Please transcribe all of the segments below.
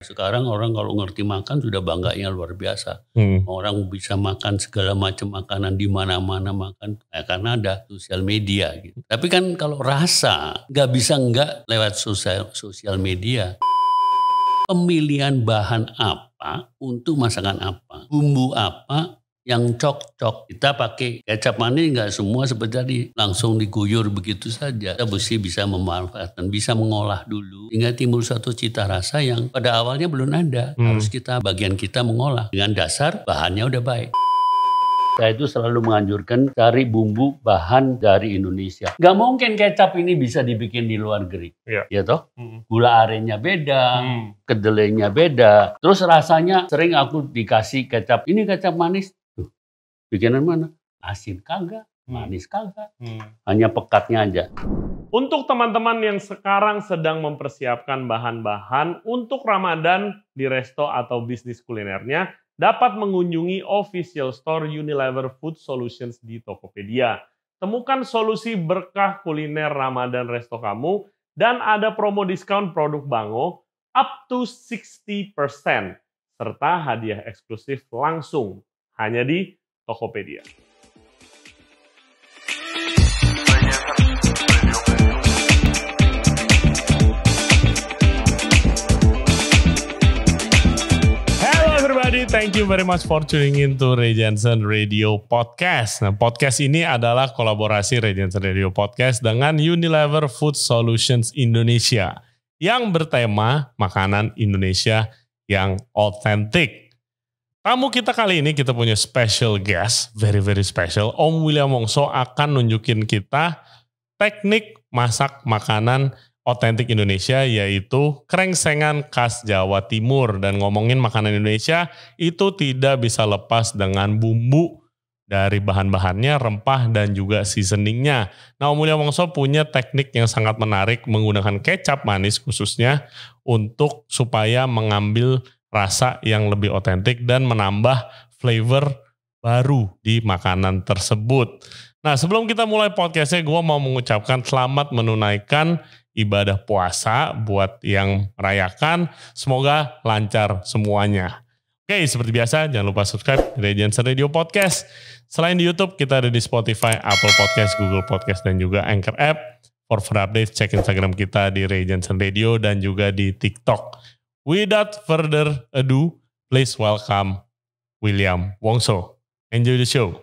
Sekarang orang kalau ngerti makan sudah bangganya luar biasa. Orang bisa makan segala macam makanan di mana-mana makan karena ada sosial media gitu. Tapi kan kalau rasa nggak bisa nggak lewat sosial media. Pemilihan bahan apa untuk masakan apa, bumbu apa yang cocok. Kita pakai kecap manis nggak semua seperti tadi langsung diguyur begitu saja. Kita mesti bisa memanfaatkan, bisa mengolah dulu hingga timbul suatu cita rasa yang pada awalnya belum ada. Harus bagian kita mengolah dengan dasar bahannya udah baik. Saya itu selalu menganjurkan cari bumbu bahan dari Indonesia. Gak mungkin kecap ini bisa dibikin di luar negeri. Ya toh? Gula arennya beda, kedelainya beda. Terus rasanya sering aku dikasih kecap, ini kecap manis. Tuh, bikinan mana? Asin kagak, manis kagak. Hanya pekatnya aja. Untuk teman-teman yang sekarang sedang mempersiapkan bahan-bahan untuk Ramadan di resto atau bisnis kulinernya, dapat mengunjungi official store Unilever Food Solutions di Tokopedia. Temukan solusi berkah kuliner Ramadan resto kamu dan ada promo diskon produk Bango up to 60% serta hadiah eksklusif langsung hanya di Tokopedia. Thank you very much for tuning in to Ray Jensen Radio Podcast. Nah, podcast ini adalah kolaborasi Ray Jensen Radio Podcast dengan Unilever Food Solutions Indonesia yang bertema makanan Indonesia yang authentic. Tamu kita kali ini kita punya special guest, very special. Om William Wongso akan nunjukin kita teknik masak makanan otentik Indonesia, yaitu krengsengan khas Jawa Timur. Dan ngomongin makanan Indonesia itu tidak bisa lepas dengan bumbu dari bahan-bahannya, rempah dan juga seasoningnya. Nah, Om William Wongso punya teknik yang sangat menarik menggunakan kecap manis khususnya untuk supaya mengambil rasa yang lebih otentik dan menambah flavor baru di makanan tersebut. Nah, sebelum kita mulai podcastnya, gue mau mengucapkan selamat menunaikan ibadah puasa buat yang merayakan. Semoga lancar semuanya. Oke, seperti biasa jangan lupa subscribe Ray Jensen Radio Podcast. Selain di YouTube, kita ada di Spotify, Apple Podcast, Google Podcast, dan juga Anchor App. For further updates, cek Instagram kita di Ray Jensen Radio dan juga di TikTok. Without further ado, please welcome William Wongso. Enjoy the show.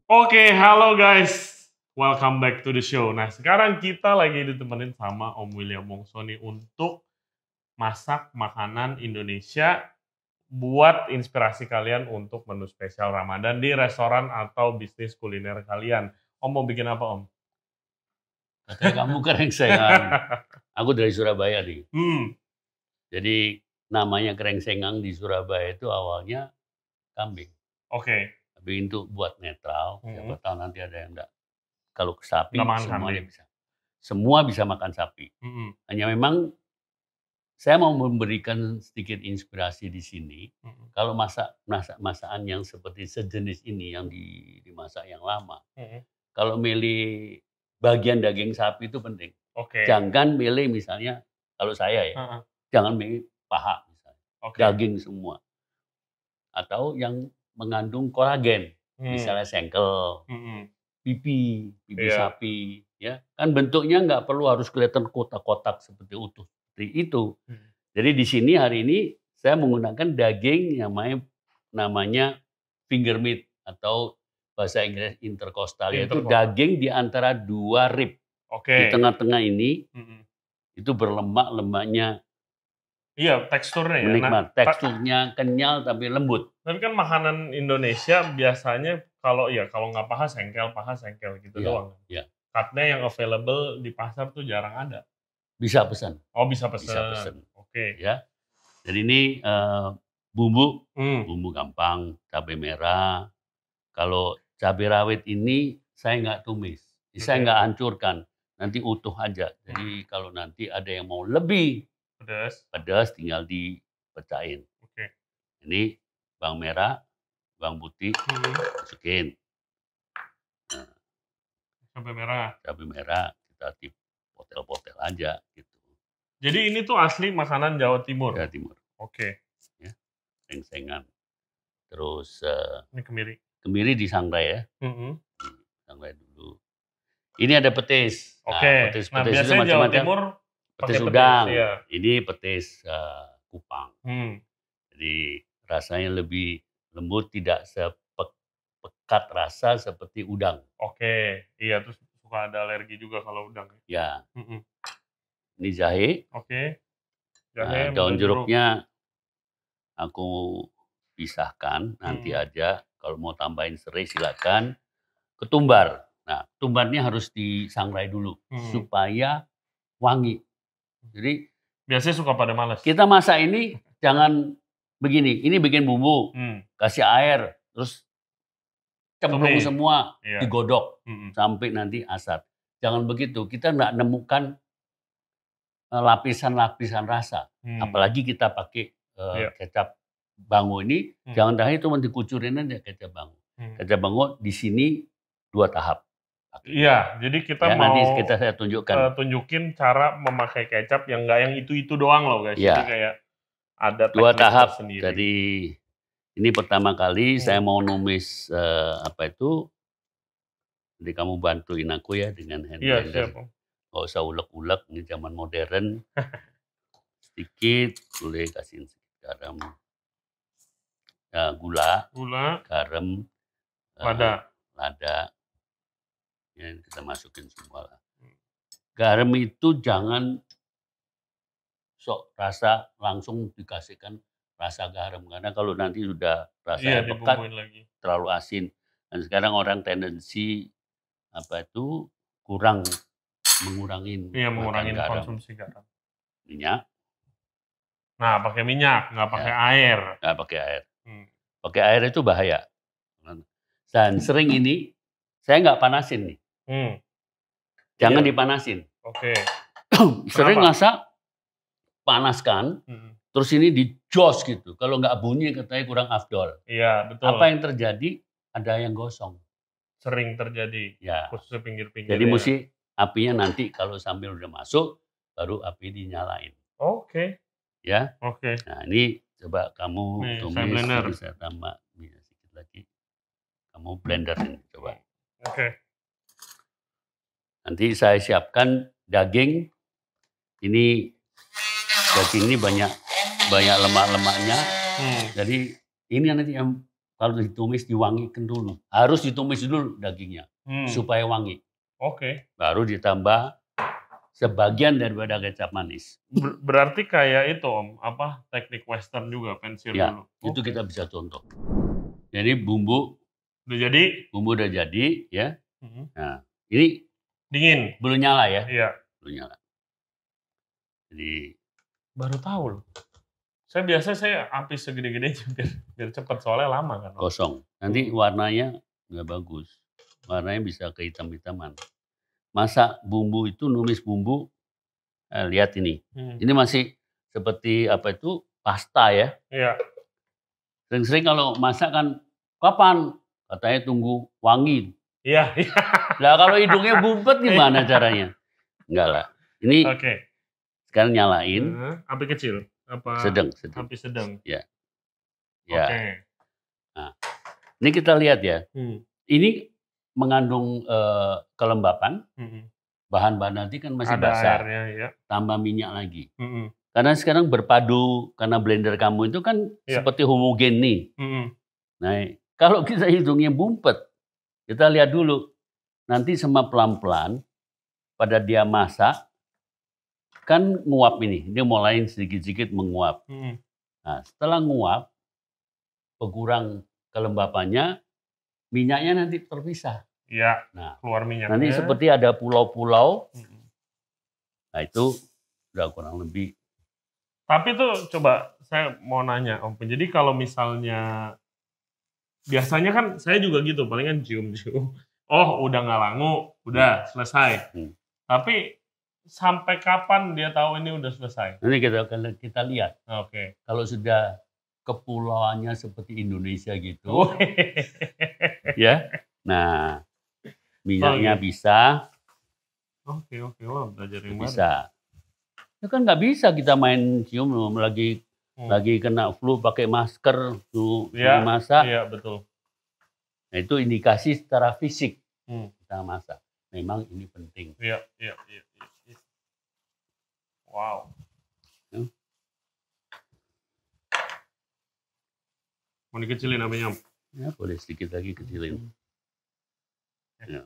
Oke, halo guys. Welcome back to the show. Nah, sekarang kita lagi ditemenin sama Om William Wongso nih untuk masak makanan Indonesia buat inspirasi kalian untuk menu spesial Ramadan di restoran atau bisnis kuliner kalian. Om mau bikin apa, Om? Katanya kamu krengsengan. Aku dari Surabaya nih. Jadi namanya krengsengan di Surabaya itu awalnya kambing. Oke. Tapi itu buat netral. Siapa tahu nanti ada yang enggak. Kalau sapi semuanya bisa. Semua bisa makan sapi. Hanya memang saya mau memberikan sedikit inspirasi di sini. Kalau masakan yang seperti sejenis ini yang dimasak yang lama. Kalau milih bagian daging sapi itu penting. Jangan milih misalnya kalau saya ya. Jangan milih paha misalnya. Daging semua. Atau yang mengandung kolagen. Misalnya sengkel. Pipi sapi, ya kan bentuknya nggak perlu harus kelihatan kotak-kotak seperti utuh seperti itu. Jadi di sini hari ini saya menggunakan daging yang namanya finger meat atau bahasa Inggris intercostal, yaitu daging di antara dua rib. Di tengah-tengah ini itu berlemak-lemaknya. Iya, teksturnya menikmat. Teksturnya kenyal tapi lembut. Tapi kan makanan Indonesia biasanya kalau nggak paha sengkel gitu doang. Iya. Cutnya yang available di pasar tuh jarang ada. Bisa pesan. Oh, bisa pesan. Oke. Ya. Jadi ini bumbu gampang, cabai merah. Kalau cabai rawit ini saya nggak tumis, saya nggak hancurkan, nanti utuh aja. Jadi kalau nanti ada yang mau lebih pedas tinggal dipecahin. Ini bawang merah, bawang putih, masukin. Cabai merah kita dipotel-potel aja gitu. Jadi ini tuh asli makanan Jawa Timur? Jawa Timur. Oke. Ya, seng-sengan. Terus ini kemiri. Kemiri disangrai ya. Sangrai dulu. Ini ada petis. Oke. Petis biasanya itu macam-macam. Jawa Timur petis udang. ya. Ini petis kupang. Jadi rasanya lebih lembut, tidak sepekat rasa seperti udang. Oke. Iya, terus suka ada alergi juga kalau udang. Ya. Ini jahe. Oke. Jahe, daun jeruknya aku pisahkan nanti aja. Kalau mau tambahin serai silakan. Ketumbar. Nah, ketumbarnya harus disangrai dulu supaya wangi. Jadi biasanya suka pada malas. Kita masak ini jangan begini. Ini bikin bumbu, kasih air, terus cemplung semua, digodok sampai nanti asat. Jangan begitu. Kita nggak nemukan lapisan-lapisan rasa. Apalagi kita pakai kecap bango ini, jangan cuma dikucurin aja kecap bango. Kecap bango di sini 2 tahap. Iya, jadi kita mau nanti saya tunjukin cara memakai kecap yang nggak yang itu doang loh guys. Ya. Jadi kayak ada 2 tahap. sendiri. Jadi ini pertama kali saya mau numis jadi kamu bantuin aku ya dengan hand blender. Nggak usah ulek-ulek, ini zaman modern. Sedikit, boleh kasih garam. Gula, garam, lada. Ya, kita masukin semua lah. Garam itu jangan sok rasa langsung dikasihkan rasa garam. Karena kalau nanti sudah rasanya pekat, terlalu asin. Dan sekarang orang tendensi mengurangi garam. Konsumsi garam. Minyak. Nah, pakai minyak, nggak pakai air. Nggak pakai air. Pakai air itu bahaya. Dan sering ini saya nggak panasin nih. Jangan dipanasin. Oke. Sering masak, panaskan, terus ini dijos gitu. Kalau nggak bunyi katanya kurang afdol. Iya, betul. Apa yang terjadi? Ada yang gosong. Sering terjadi. Ya. Khususnya pinggir-pinggir. Jadi mesti apinya nanti kalau sambil udah masuk, baru api dinyalain. Oke. Ya. Oke. Nah ini coba kamu tumis, saya tambah sedikit lagi. Kamu blender ini coba. Oke. Nanti saya siapkan daging. Ini daging ini banyak lemak-lemaknya. Jadi ini nanti yang kalau ditumis diwangikan dulu. Harus ditumis dulu dagingnya supaya wangi. Oke. Baru ditambah sebagian daripada kecap manis. Berarti kayak itu teknik western juga pensil dulu. Itu kita bisa contoh. Jadi bumbu udah jadi ya. Nah, ini dingin. Belum nyala ya? Iya. Belum nyala. Jadi baru tahu loh. Saya api segede-gede biar cepat soalnya lama kan. Kosong. Nanti warnanya nggak bagus. Warnanya bisa kehitam-hitaman. Masak bumbu itu, numis bumbu, lihat ini. Ini masih seperti pasta ya. Iya. Sering-sering kalau masak kan, kapan? Katanya tunggu wangi. Iya. Lah kalau hidungnya bumpet gimana caranya? Enggak lah. Ini sekarang nyalain. Api kecil? Sedang. Api sedang? Ya. Oke. Nah, ini kita lihat ya. Ini mengandung kelembapan. Bahan-bahan nanti kan masih basah. Airnya, ya. Tambah minyak lagi. Karena sekarang berpadu, karena blender kamu itu kan seperti homogen nih. Nah, kalau kita hidungnya bumpet, kita lihat dulu. Nanti sama pelan-pelan, pada dia masak, kan nguap ini. Dia mulai sedikit-sedikit menguap. Nah, setelah nguap, berkurang kelembapannya, minyaknya nanti terpisah. Iya, nah, keluar minyaknya. Nanti seperti ada pulau-pulau. Nah, itu udah kurang lebih. Tapi tuh coba saya mau nanya Om, jadi kalau misalnya biasanya kan saya juga gitu, palingan cium-cium. Oh, udah nggak langu, udah selesai. Tapi sampai kapan dia tahu ini udah selesai? Nanti kita lihat. Oke. Kalau sudah kepulauannya seperti Indonesia gitu, ya. Nah, minyaknya bisa. Oke, wah belajar yang bisa. Ya kan nggak bisa kita main cium lagi kena flu pakai masker tuh masak. Iya betul. Nah itu indikasi secara fisik kita masak. Memang ini penting. Iya. Wow. Mau dikecilin namanya? Ya boleh sedikit lagi kecilin. Ya.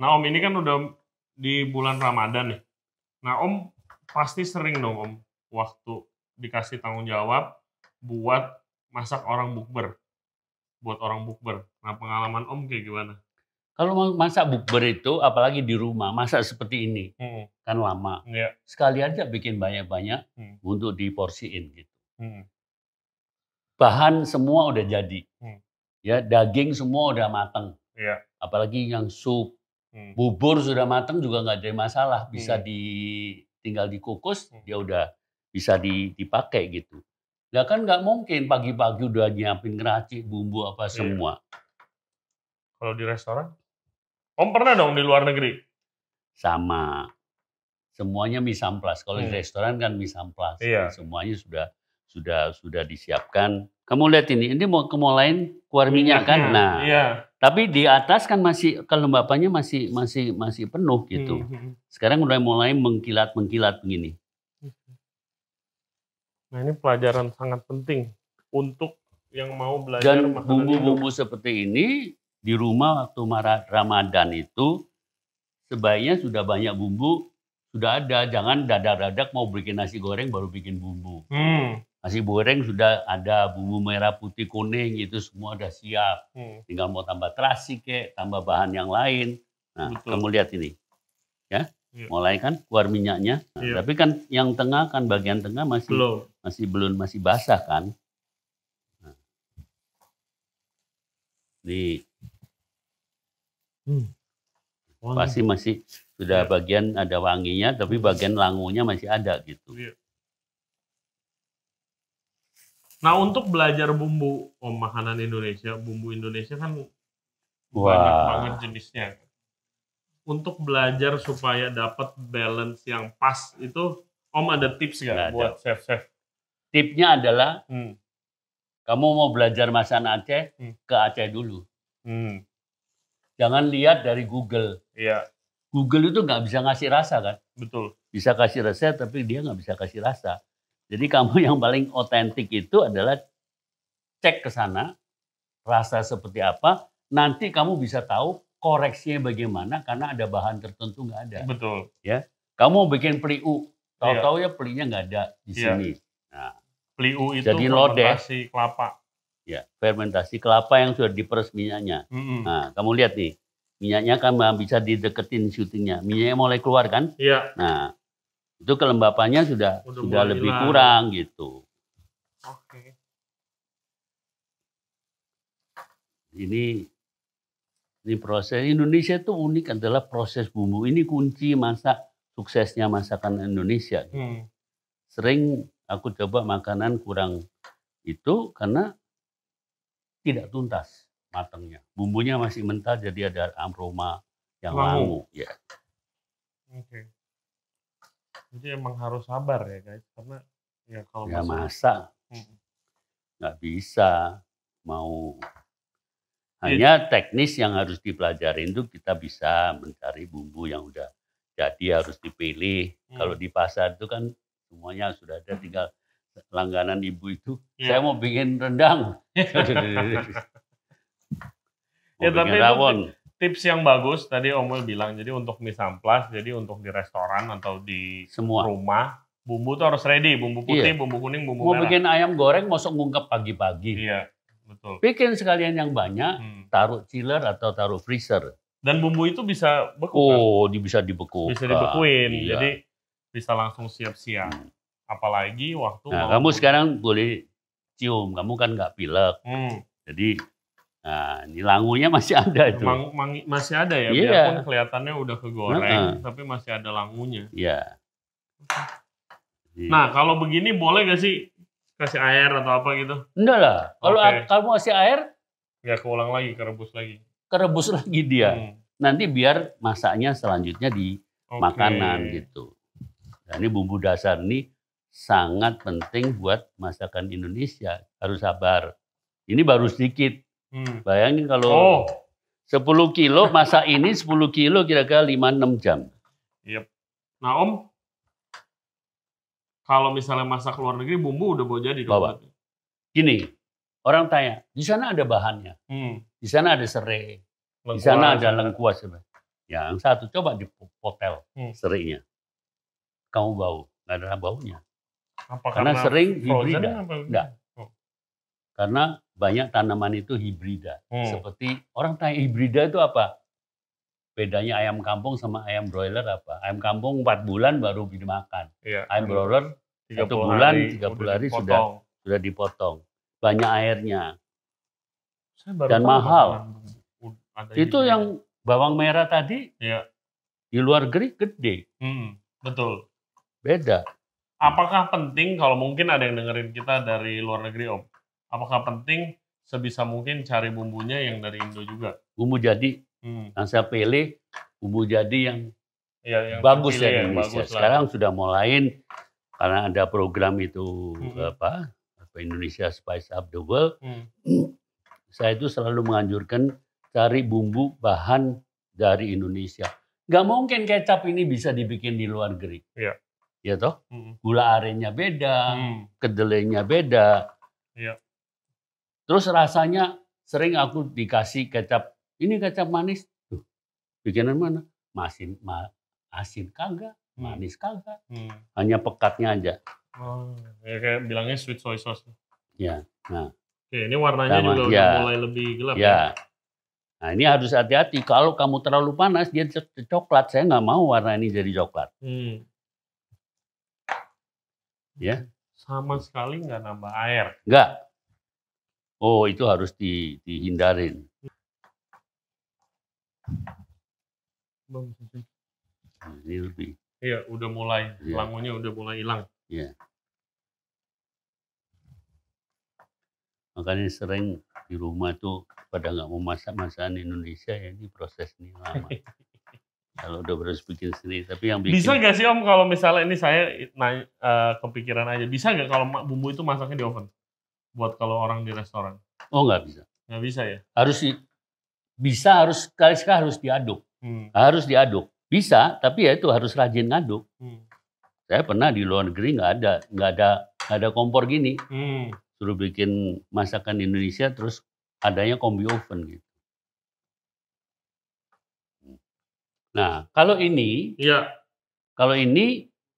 Nah Om ini kan udah di bulan Ramadan nih. Nah Om pasti sering dong Om waktu dikasih tanggung jawab buat masak orang bukber. Buat orang bukber. Nah pengalaman Om kayak gimana? Kalau masak bukber itu apalagi di rumah, masak seperti ini kan lama. Yeah. Sekali aja bikin banyak-banyak untuk diporsiin gitu. Bahan semua udah jadi, ya daging semua udah matang. Yeah. Apalagi yang sup, bubur sudah matang juga nggak ada masalah, bisa tinggal dikukus, dia udah bisa dipakai gitu. Nah kan nggak mungkin pagi-pagi udah nyiapin ngeracik bumbu apa semua. Kalau di restoran, Om pernah dong di luar negeri? Sama, semuanya mise en place. Kalau di restoran kan mise en place, semuanya sudah disiapkan. Kamu lihat ini mau lain keluar minyak kan? Nah, tapi di atas kan masih kelembapannya masih penuh gitu. Sekarang udah mulai mengkilat begini. Nah ini pelajaran sangat penting untuk yang mau belajar. Dan bumbu-bumbu seperti ini di rumah waktu Ramadan itu sebaiknya sudah banyak bumbu sudah ada. Jangan dadak-dadak mau bikin nasi goreng baru bikin bumbu. Nasi goreng sudah ada bumbu merah putih kuning itu semua udah siap. Tinggal mau tambah terasi tambah bahan yang lain. Nah, kamu lihat ini. Ya. Mulai kan keluar minyaknya. Nah, tapi kan yang tengah kan bagian tengah masih basah kan. Nah. Nih. Pasti masih sudah bagian ada wanginya tapi bagian langunya masih ada gitu. Nah untuk belajar bumbu makanan Indonesia, bumbu Indonesia kan banyak banget jenisnya. Untuk belajar supaya dapat balance yang pas itu, Om ada tips nggak buat chef-chef? Tipnya adalah kamu mau belajar masakan Aceh ke Aceh dulu. Jangan lihat dari Google. Iya. Google itu nggak bisa ngasih rasa kan? Betul. Bisa kasih resep tapi dia nggak bisa kasih rasa. Jadi kamu yang paling otentik itu adalah cek ke sana, rasa seperti apa, nanti kamu bisa tahu koreksinya bagaimana karena ada bahan tertentu nggak ada. Betul. Ya, kamu bikin peliu, tahu-tahu ya pelinya nggak ada di sini. Nah, peliu itu jadi fermentasi kelapa. Ya, fermentasi kelapa yang sudah diperes minyaknya. Nah, kamu lihat nih, minyaknya kan bisa dideketin syutingnya. Minyaknya mulai keluar kan? Iya. Nah, itu kelembapannya sudah lebih kurang gitu. Oke. Ini proses Indonesia itu unik adalah proses bumbu. Ini kunci suksesnya masakan Indonesia. Sering aku coba makanan kurang itu karena tidak tuntas matangnya. Bumbunya masih mentah jadi ada aroma yang langu. Ya. Oke. Jadi emang harus sabar ya guys, karena ya kalau masak nggak bisa mau hanya teknis yang harus dipelajarin itu kita bisa mencari bumbu yang udah jadi harus dipilih. Kalau di pasar itu kan semuanya sudah ada, tinggal langganan ibu itu. Saya mau bikin rendang. Ya tapi rawon. Tips yang bagus tadi Om bilang, jadi untuk mise en place, jadi untuk di restoran atau di rumah, bumbu tuh harus ready, bumbu putih, bumbu kuning, bumbu merah. Mau bikin ayam goreng, masuk ngungkep pagi-pagi. Iya, betul. Bikin sekalian yang banyak, taruh chiller atau taruh freezer. Dan bumbu itu bisa beku kan? Bisa dibekukan. Bisa dibekuin, jadi bisa langsung siap-siap. Apalagi waktu kamu sekarang boleh cium, kamu kan nggak pilek. Jadi nah, ini langunya masih ada itu. Masih ada ya, biarpun kelihatannya udah kegoreng, tapi masih ada langunya. Iya. Nah, kalau begini boleh gak sih kasih air atau apa gitu? Enggak lah. Kalau kamu kasih air, ya keulang lagi, kerebus lagi. Kerebus lagi dia. Nanti biar masaknya selanjutnya di makanan gitu. Nah, ini bumbu dasar ini sangat penting buat masakan Indonesia. Harus sabar. Ini baru sedikit. Bayangin kalau 10 kilo, masak ini 10 kilo kira-kira 5-6 jam. Yep. Nah Om, kalau misalnya masak luar negeri, bumbu udah bawa jadi? Bawa. Gini, orang tanya, di sana ada bahannya. Di sana ada serai. Di sana ada lengkuas. Yang satu, coba dipotel serainya. Kamu bau, nggak ada baunya. Karena sering hibrida. Enggak. Karena banyak tanaman itu hibrida. Seperti orang tanya hibrida itu apa? Bedanya ayam kampung sama ayam broiler apa? Ayam kampung 4 bulan baru dimakan. Ayam broiler 1 bulan, 30 hari sudah dipotong. Banyak airnya. Dan mahal. Itu yang bawang merah tadi di luar negeri gede. Betul. Beda. Apakah penting kalau mungkin ada yang dengerin kita dari luar negeri Om? Apakah penting sebisa mungkin cari bumbunya yang dari Indo juga? Bumbu jadi, yang saya pilih bumbu jadi yang bagus ya Indonesia. Sekarang sudah mulai karena ada program itu apa Indonesia Spice Up the World. Saya itu selalu menganjurkan cari bumbu bahan dari Indonesia. Gak mungkin kecap ini bisa dibikin di luar negeri. Ya toh, gula arennya beda, kedelainya beda. Terus rasanya sering aku dikasih kecap, ini kecap manis, tuh, bikinan mana? Asin kagak, manis kagak, hanya pekatnya aja. Ya kayak bilangnya sweet soy sauce. Ya, nah. Oke, ini warnanya juga udah mulai lebih gelap ya. Nah ini harus hati-hati, kalau kamu terlalu panas dia coklat, saya nggak mau warna ini jadi coklat. Ya. Sama sekali nggak nambah air. Nggak. Oh itu harus dihindarin. Ini lebih. Iya, udah mulai langunya udah mulai hilang. Iya. Makanya sering di rumah tuh pada nggak mau masak masakan Indonesia ya ini proses ini lama. Kalau udah harus bikin sendiri, tapi yang bikin. Bisa nggak sih Om kalau misalnya ini saya kepikiran aja, bisa nggak kalau bumbu itu masaknya di oven? Buat kalau orang di restoran? Oh nggak bisa. Nggak bisa ya? Harus sekali-sekali harus diaduk. Harus diaduk. Bisa, tapi ya itu harus rajin ngaduk. Saya pernah di luar negeri nggak ada kompor gini. Suruh bikin masakan Indonesia terus adanya kombi oven gitu. Nah kalau ini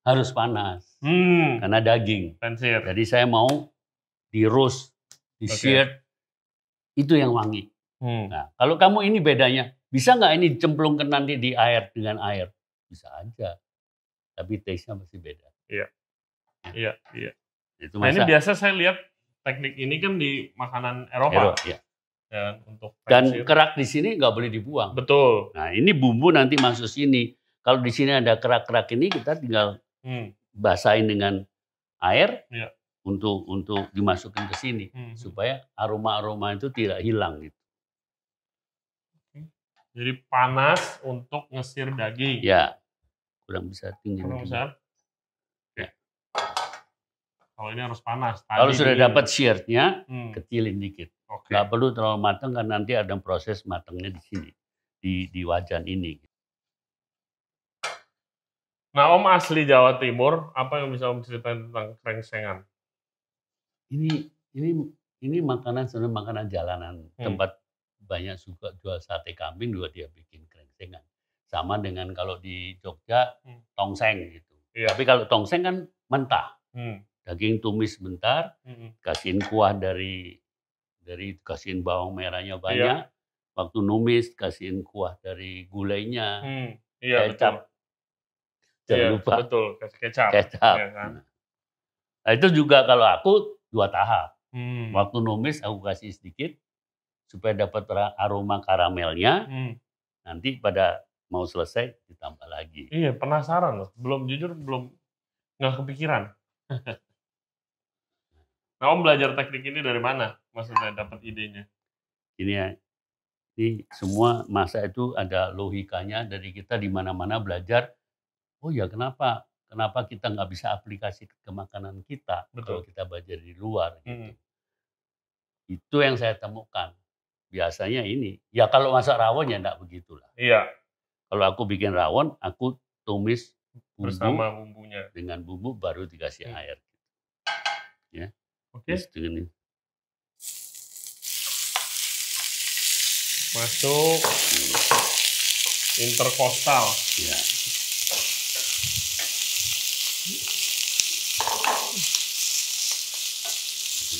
harus panas karena daging. Pensir. Jadi saya mau di roast, di seared, itu yang wangi. Nah kalau kamu ini bedanya, bisa nggak ini dicemplungkan nanti di air dengan air? Bisa aja, tapi taste-nya masih beda. Iya. Itu nah ini biasa saya lihat teknik ini kan di makanan Eropa. Ya. Dan kerak di sini nggak boleh dibuang. Betul. Nah ini bumbu nanti masuk sini. Kalau di sini ada kerak-kerak ini kita tinggal basahin dengan air untuk dimasukkan ke sini supaya aroma-aroma itu tidak hilang gitu. Jadi panas untuk ngesir daging. Ya, kurang bisa tinggi. Kurang besar. Ya. Kalau ini harus panas. Kalau sudah dapat seared-nya, kecilin dikit. Nggak perlu terlalu matang karena nanti ada proses matangnya di sini, di wajan ini. Nah Om asli Jawa Timur, apa yang bisa Om ceritain tentang krengsengan? Ini makanan sebenarnya makanan jalanan. Tempat banyak suka jual sate kambing juga dia bikin krengsengan. Sama dengan kalau di Jogja tongseng gitu. Tapi kalau tongseng kan mentah. Daging tumis bentar, kasihin kuah dari kasihin bawang merahnya banyak. Waktu numis kasihin kuah dari gulainya. Kecap. Jangan lupa. Betul, kecap. Ya kan? Nah, itu juga kalau aku 2 tahap. Waktu numis aku kasih sedikit supaya dapat aroma karamelnya. Nanti pada mau selesai ditambah lagi. Iya, penasaran loh. Jujur belum nggak kepikiran. Nah, Om belajar teknik ini dari mana? Maksudnya dapat idenya? Ini semua masak itu ada logikanya dari kita di mana-mana belajar. Oh ya kenapa kenapa kita nggak bisa aplikasi ke makanan kita. Betul. Kalau kita belajar di luar gitu. Itu yang saya temukan. Biasanya ini, ya kalau masak rawon ya enggak begitulah. Iya. Kalau aku bikin rawon, aku tumis bersama bumbunya. dengan bumbu baru dikasih air. Ya. Oke. Ini. Masuk interkostal. Ya.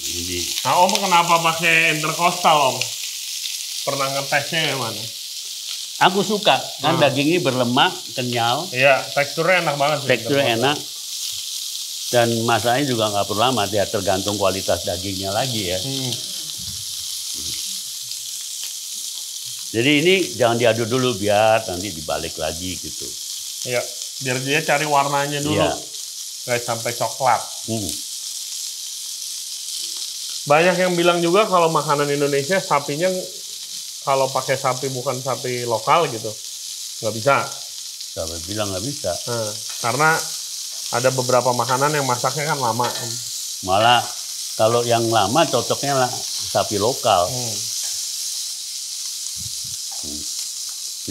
Ini. Nah, Om kenapa pakai interkostal, Om? Pernah ngetesnya yang mana? Aku suka, kan dagingnya berlemak, kenyal. Iya, teksturnya enak banget sih. Teksturnya enak. Dan masaknya juga nggak perlu lama, ya tergantung kualitas dagingnya lagi ya. Jadi ini jangan diaduk dulu, biar nanti dibalik lagi gitu. Iya, biar dia cari warnanya dulu. Iya. Nggak sampai coklat. Banyak yang bilang juga kalau makanan Indonesia sapinya kalau pakai sapi bukan sapi lokal gitu, nggak bisa. Siapa bilang nggak bisa? Karena ada beberapa makanan yang masaknya kan lama. Malah kalau yang lama cocoknya lah sapi lokal.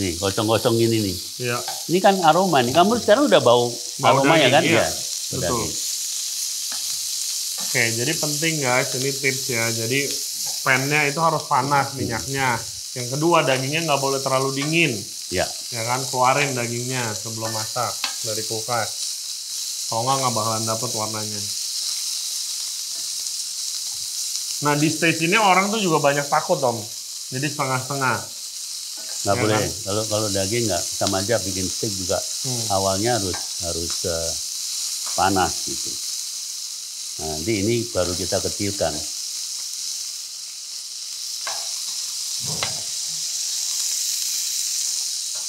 Nih, gosong-gosong gini nih. Iya. Ini kan aroma nih. Kamu sekarang udah bau aroma ya kan? Iya. Ya. Betul. Oke, jadi penting guys, ini tips ya. Jadi pan-nya itu harus panas minyaknya. Yang kedua, dagingnya nggak boleh terlalu dingin. Ya. Ya kan, keluarin dagingnya sebelum masak dari kulkas. Kalau nggak bakalan dapet warnanya. Nah, di stage ini orang tuh juga banyak takut, Om. Jadi setengah-setengah. Nggak ya boleh. Kan? Kalau daging nggak, sama aja bikin steak juga awalnya harus panas gitu. Nah, nanti ini baru kita kecilkan.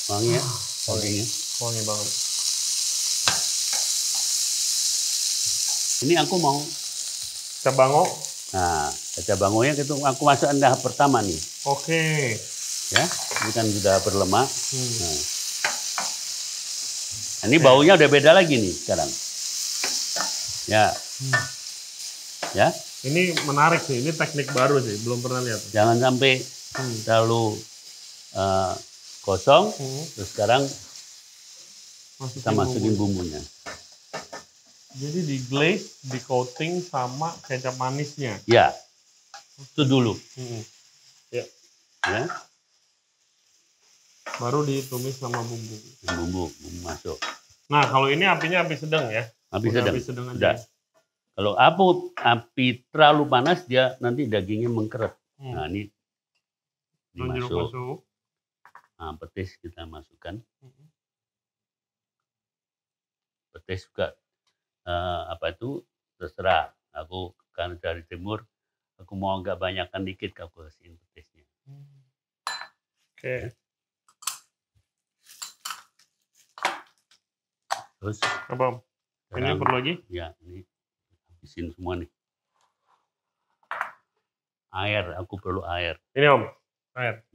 Wangi ya? Wangi banget. Ini aku mau cabango. Nah, cabangonya itu aku masukkan tahap pertama nih. Oke. Ya, ini kan sudah berlemak. Nah, ini baunya udah beda lagi nih sekarang. Ya. Ya. Ini menarik sih, ini teknik baru sih, belum pernah lihat. Jangan sampai terlalu kosong, terus sekarang kita masukin bumbunya. Jadi di glaze, di coating sama kecap manisnya. Ya, itu dulu. Ya. Ya. Baru ditumis sama bumbu. Bumbu masuk. Nah, kalau ini apinya api sedang ya? Api sedang. Api sedang aja. Udah. Kalau api terlalu panas, dia nanti dagingnya mengkeret. Nah, ini dimasuk. Nah, petis kita masukkan. Petis juga terserah. Aku kan dari timur, aku mau agak banyakkan dikit, aku kasihin petisnya. Oke. Terus apa? Ini perlu lagi? Ya, ini habisin semua nih. Air, aku perlu air. Ini Om, air.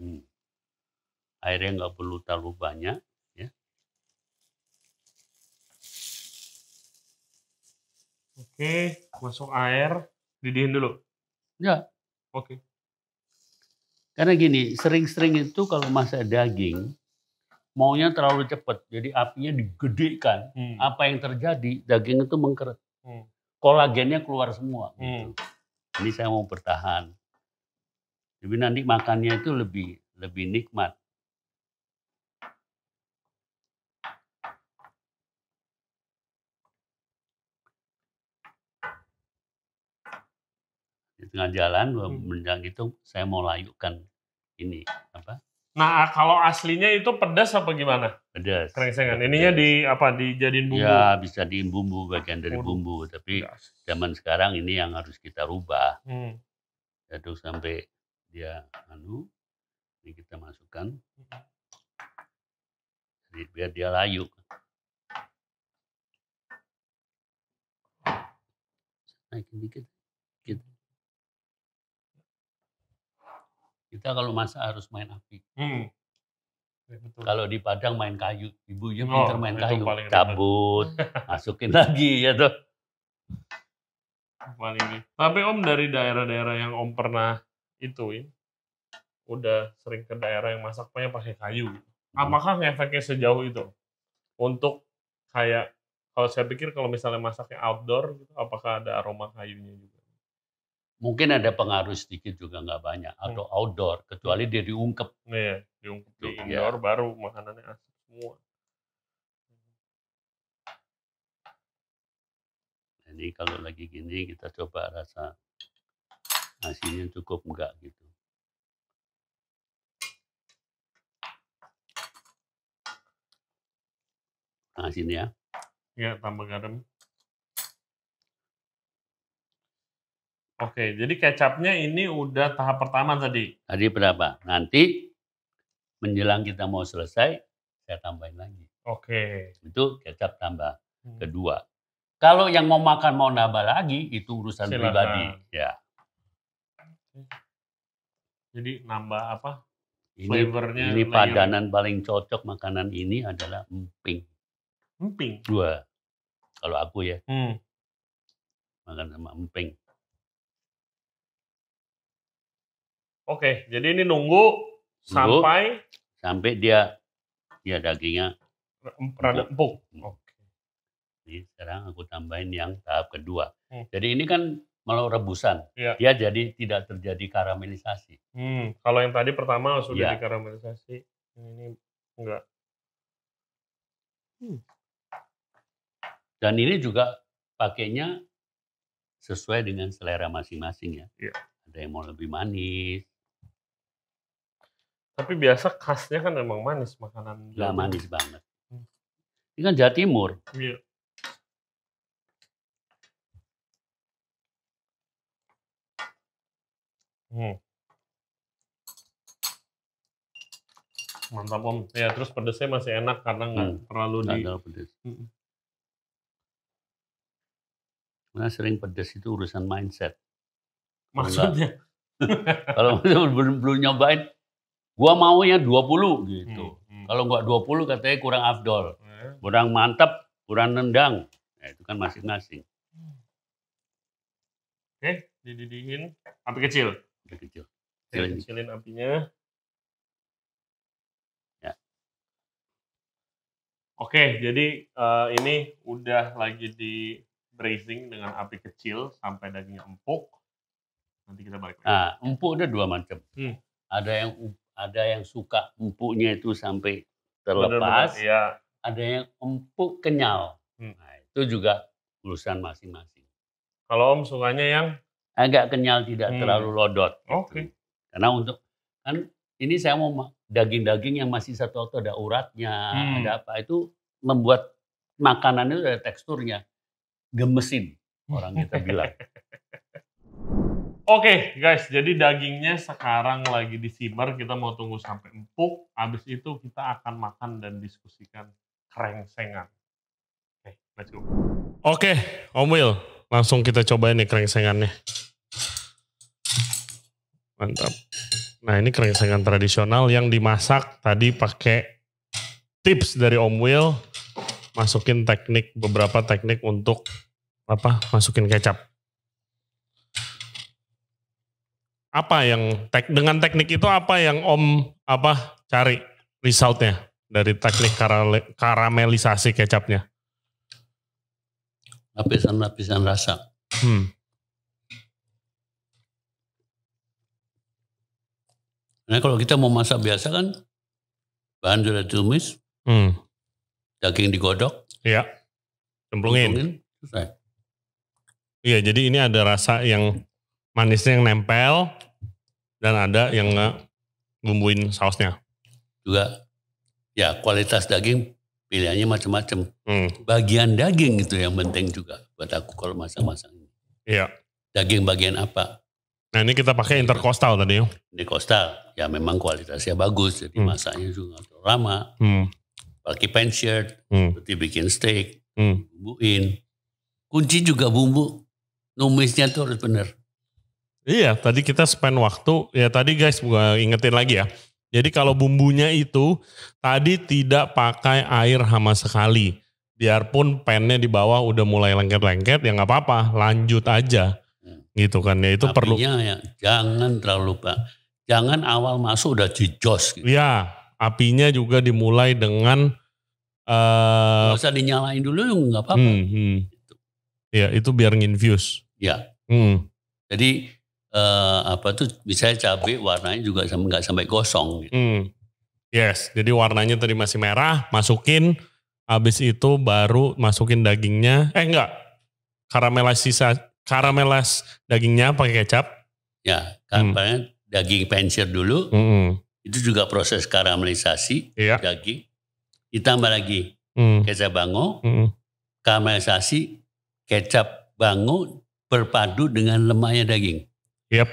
Airnya nggak perlu terlalu banyak, ya. Oke, masuk air, didihin dulu. Ya. Oke. Karena gini, sering-sering itu kalau masak daging, maunya terlalu cepat, jadi apinya digedekan. Apa yang terjadi? Daging itu mengkeret. Kolagennya keluar semua. Gitu. Ini saya mau bertahan. Jadi nanti makannya itu lebih nikmat. Di tengah jalan, menjelang itu saya mau layukan ini apa? Nah, kalau aslinya itu pedas apa gimana? Pedas. Krengsengan. Ininya dijadiin bumbu? Ya, bisa dijadiin bumbu, bagian dari bumbu. Tapi zaman sekarang ini yang harus kita rubah. Aduk sampai dia ini kita masukkan. Jadi biar dia layu. Naikin dikit. Gitu. Kita kalau masak harus main api. Kalau di Padang main kayu, ibunya pintar main kayu, cabut, masukin lagi ya tuh. Tapi Om dari daerah-daerah yang Om pernah ituin, udah sering ke daerah yang masaknya pakai kayu. Apakah ngefeknya sejauh itu? Untuk kayak, kalau saya pikir kalau misalnya masaknya outdoor, gitu, apakah ada aroma kayunya juga? Mungkin ada pengaruh sedikit juga, nggak banyak. Atau outdoor, kecuali dia diungkep. Iya, diungkep di indoor baru makanannya asam semua. Jadi kalau lagi gini kita coba rasa nasinya cukup enggak gitu. Nah sini ya. Ya, tambah garam. Oke, jadi kecapnya ini udah tahap pertama tadi. Tadi berapa? Nanti menjelang kita mau selesai, saya tambahin lagi. Oke. Itu kecap tambah. Kedua. Kalau yang mau makan mau nambah lagi, itu urusan pribadi. Ya. Jadi nambah apa? Flavornya. Ini padanan paling cocok makanan ini adalah emping. Emping? Dua. Kalau aku ya. Makan sama emping. Oke, jadi ini nunggu sampai dia dagingnya rada empuk. Oke. Jadi sekarang aku tambahin yang tahap kedua. Jadi ini kan mau rebusan. Ya. Dia jadi tidak terjadi karamelisasi. Kalau yang tadi pertama sudah dikaramelisasi, ini enggak. Dan ini juga pakainya sesuai dengan selera masing-masing ya. Ada yang mau lebih manis. Tapi biasa khasnya kan emang manis makanan. Nggak manis banget. Ini kan Jawa Timur. Iya. Mantap Om. Ya terus pedesnya masih enak karena nggak terlalu pedes. Karena sering pedes itu urusan mindset. Maksudnya? Kalau belum nyobain, gua maunya 20 gitu. Kalau nggak 20 katanya kurang afdol. Kurang mantap, kurang nendang. Nah, itu kan masing-masing. Oke, dididihin api kecil. Api kecil. Kecilin apinya. Ya. Oke, jadi ini udah lagi di braising dengan api kecil sampai dagingnya empuk. Nanti kita balik lagi. Nah, empuk ada dua macam. Ada yang suka empuknya itu sampai terlepas. Benar, ada yang empuk kenyal. Nah, itu juga urusan masing-masing. Kalau Om sukanya yang agak kenyal, tidak terlalu lodot. Oke. Karena untuk kan ini saya mau daging-daging yang masih satu ada uratnya, ada apa itu membuat makanan itu ada teksturnya. Gemesin orang kita bilang. Oke guys, jadi dagingnya sekarang lagi di-simmer, kita mau tunggu sampai empuk. Habis itu kita akan makan dan diskusikan krengsengan. Oke, let's go. Oke, Om Will, langsung kita cobain nih krengsengannya. Mantap. Nah ini krengsengan tradisional yang dimasak tadi pakai tips dari Om Will, masukin beberapa teknik untuk masukin kecap. Apa yang dengan teknik itu apa yang Om cari resultnya dari teknik karamelisasi kecapnya? Lapisan-lapisan rasa. Nah kalau kita mau masak biasa kan bahan sudah ditumis, daging digodok, cemplungin, selesai. Iya, jadi ini ada rasa yang manisnya yang nempel dan ada yang bumbuin sausnya. Juga ya kualitas daging pilihannya macam-macam. Bagian daging itu yang penting juga buat aku kalau masak-masak ini. Iya. Daging bagian apa? Nah ini kita pakai interkostal tadi ya. Interkostal ya memang kualitasnya bagus jadi masaknya juga nggak terlalu lama. Pakai pan-seared, seperti bikin steak, bumbuin. Kunci juga bumbu, numisnya tuh harus benar. Iya, tadi kita spend waktu, ya tadi guys gue ingetin lagi ya. Jadi kalau bumbunya itu tadi tidak pakai air sama sekali. Biarpun pannya di bawah udah mulai lengket-lengket, ya nggak apa-apa, lanjut aja. Gitu kan, ya itu perlu. Ya, jangan terlalu Pak. Jangan awal masuk udah dijos gitu. Ya, apinya juga dimulai dengan nggak usah dinyalain dulu nggak apa-apa. Gitu. Ya, itu biar nginfuse. Ya. Jadi misalnya cabai warnanya juga nggak sampai gosong. Gitu. Yes, jadi warnanya tadi masih merah, masukin, habis itu baru masukin dagingnya. Karamelas dagingnya pakai kecap. Ya, karena daging pensil dulu, itu juga proses karamelisasi daging. Ditambah lagi kecap bango, karamelisasi kecap bango berpadu dengan lemaknya daging. Yap,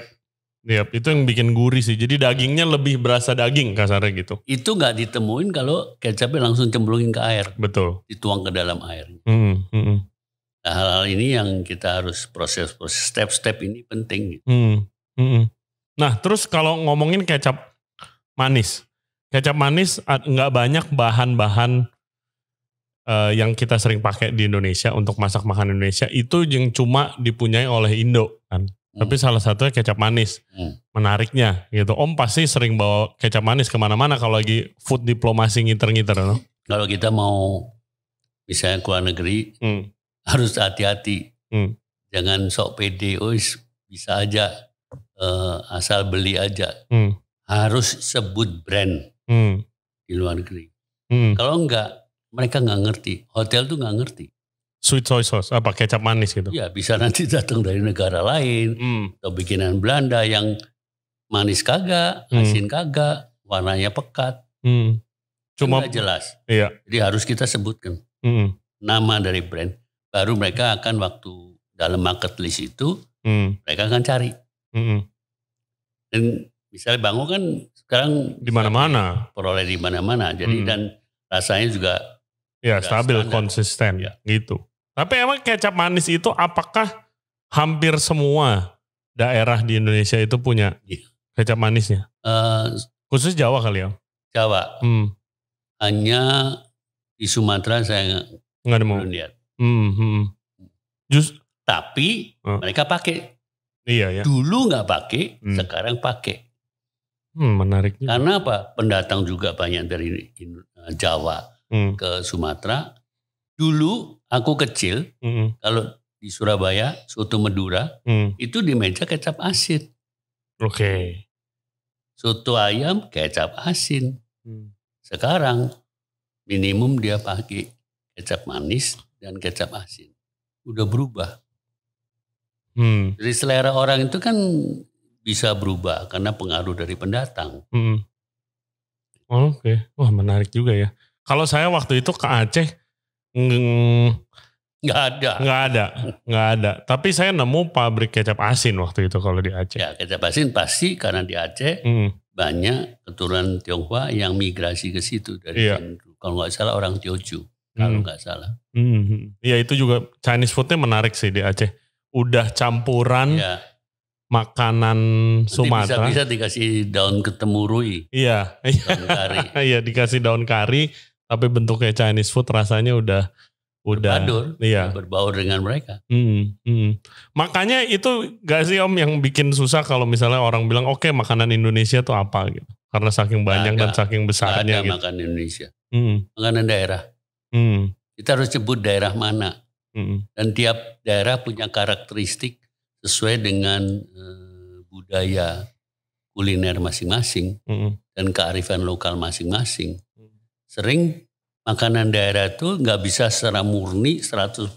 itu yang bikin gurih sih. Jadi dagingnya lebih berasa daging kasarnya gitu. Itu nggak ditemuin kalau kecapnya langsung cemplungin ke air. Betul. Dituang ke dalam air. Nah, hal-hal ini yang kita harus proses step-step ini penting. Gitu. Nah, terus kalau ngomongin kecap manis nggak banyak bahan-bahan yang kita sering pakai di Indonesia untuk masak makanan Indonesia itu yang cuma dipunyai oleh Indo kan. Tapi salah satunya kecap manis. Menariknya gitu. Om pasti sering bawa kecap manis kemana-mana kalau lagi food diplomasi ngiter-ngiter. No? Kalau kita mau misalnya ke luar negeri harus hati-hati. Jangan sok pede, bisa aja asal beli aja. Harus sebut brand di luar negeri. Kalau enggak, mereka nggak ngerti. Hotel tuh nggak ngerti. Sweet soy sauce, apa kecap manis gitu? Iya, bisa nanti datang dari negara lain. Atau bikinan Belanda yang manis kagak, asin kagak, warnanya pekat. Cuma nggak jelas. Iya. Jadi harus kita sebutkan nama dari brand. Baru mereka akan waktu dalam market list itu, mereka akan cari. Dan misalnya Bango kan sekarang di mana-mana, peroleh di mana-mana. Jadi dan rasanya juga stabil, konsisten gitu. Tapi emang kecap manis itu apakah hampir semua daerah di Indonesia itu punya kecap manisnya? Khusus Jawa kali ya? Jawa. Hanya di Sumatera saya nggak mau lihat. Tapi mereka pakai. Iya ya. Dulu nggak pakai, sekarang pakai. Menarik. Karena apa? Pendatang juga banyak dari Jawa ke Sumatera. Dulu aku kecil, kalau di Surabaya, soto Madura, itu di meja kecap asin. Oke. Soto ayam kecap asin. Sekarang minimum dia pakai kecap manis dan kecap asin. Udah berubah. Jadi selera orang itu kan bisa berubah karena pengaruh dari pendatang. Oke. Wah, menarik juga ya. Kalau saya waktu itu ke Aceh, nggak ada. Tapi saya nemu pabrik kecap asin waktu itu kalau di Aceh. Ya, kecap asin pasti karena di Aceh banyak keturunan Tionghoa yang migrasi ke situ dari kalau nggak salah orang Teochew, kalau nggak salah. Iya, itu juga Chinese foodnya menarik sih di Aceh. Udah campuran makanan Sumatera. Bisa dikasih daun ketemurui. Iya. Daun kari. Iya, dikasih daun kari. Tapi bentuknya Chinese food rasanya udah berbaur, berbaur dengan mereka. Makanya itu gak sih Om yang bikin susah kalau misalnya orang bilang oke, makanan Indonesia tuh apa gitu. Karena saking banyak dan saking besarnya gitu. Makanan Indonesia. Makanan daerah. Kita harus sebut daerah mana. Dan tiap daerah punya karakteristik sesuai dengan budaya kuliner masing-masing dan kearifan lokal masing-masing. Sering makanan daerah itu nggak bisa secara murni 100%